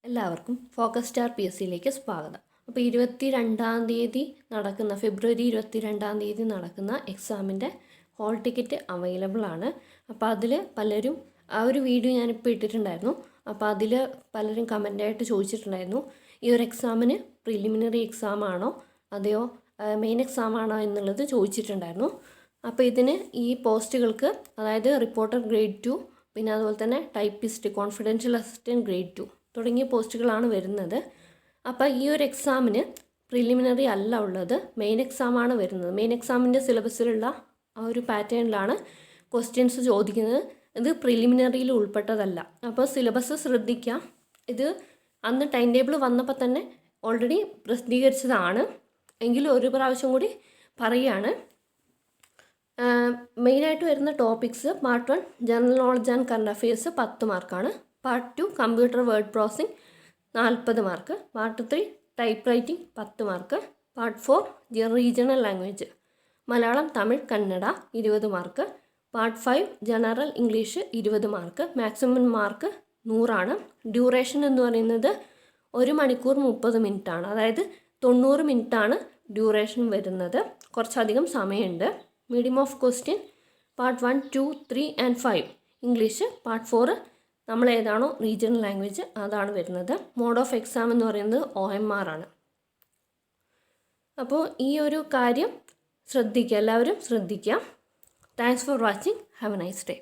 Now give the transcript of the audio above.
എല്ലാവർക്കും focus star PSCയിലേക്ക് സ്വാഗതം. അപ്പോൾ 22-ാം തീയതി നടക്കുന്ന ഫെബ്രുവരി 22-ാം തീയതി നടക്കുന്ന എക്സാമിൻ്റെ ഹോൾ ടിക്കറ്റ് അവൈലബിൾ ആണ്. അപ്പോൾ അതിൽ പലരും ആ ഒരു വീഡിയോ ഞാനിപ്പോൾ ഇട്ടിട്ടുണ്ടായിരുന്നു. അപ്പോൾ അതിൽ പലരും കമൻ്റായിട്ട് ചോദിച്ചിട്ടുണ്ടായിരുന്നു, ഈ ഒരു എക്സാമിന് പ്രിലിമിനറി എക്സാം ആണോ അതെയോ മെയിൻ എക്സാം ആണോ എന്നുള്ളത് ചോദിച്ചിട്ടുണ്ടായിരുന്നു. അപ്പോൾ ഇതിന് ഈ പോസ്റ്റുകൾക്ക്, അതായത് റിപ്പോർട്ടർ ഗ്രേഡ് 2, പിന്നെ അതുപോലെ തന്നെ ടൈപ്പിസ്റ്റ്, കോൺഫിഡൻഷ്യൽ അസിസ്റ്റൻറ്റ് ഗ്രേഡ് 2 തുടങ്ങിയ പോസ്റ്റുകളാണ് വരുന്നത്. അപ്പോൾ ഈ ഒരു എക്സാമിന് പ്രിലിമിനറി അല്ല ഉള്ളത്, മെയിൻ എക്സാമാണ് വരുന്നത്. മെയിൻ എക്സാമിൻ്റെ സിലബസിലുള്ള ആ ഒരു പാറ്റേണിലാണ് ക്വസ്റ്റ്യൻസ് ചോദിക്കുന്നത്. ഇത് പ്രിലിമിനറിയിൽ ഉൾപ്പെട്ടതല്ല. അപ്പോൾ സിലബസ് ശ്രദ്ധിക്കാം. ഇത് അന്ന് ടൈം ടേബിൾ വന്നപ്പോൾ തന്നെ ഓൾറെഡി പ്രസിദ്ധീകരിച്ചതാണ്, എങ്കിലും ഒരു പ്രാവശ്യം കൂടി പറയുകയാണ്. മെയിനായിട്ട് വരുന്ന topics: part 1 general knowledge and current affairs 10 മാർക്കാണ്. Part 2 computer word processing 40 mark. Part 3 type writing 10 mark. Part 4 regional language Malayalam, Tamil, Kannada 20 mark. Part 5 general English 20 mark. Maximum mark 100 duration എന്ന് പറയുന്നത് 1 മണിക്കൂർ 30 മിനിറ്റാണ്. അതായത് 90 മിനിറ്റാണ് ഡ്യൂറേഷൻ വരുന്നത്. കുറച്ചധികം സമയമുണ്ട്. Medium of question part 1, 2, 3 and 5 English. Part 4 നമ്മൾ ഏതാണോ റീജിയണൽ ലാംഗ്വേജ് അതാണ് വരുന്നത്. മോഡ് ഓഫ് എക്സാം എന്ന് പറയുന്നത് OMR ആണ്. അപ്പോൾ ഈ ഒരു കാര്യം ശ്രദ്ധിക്കുക, എല്ലാവരും ശ്രദ്ധിക്കുക. Thanks for watching. Have A nice day.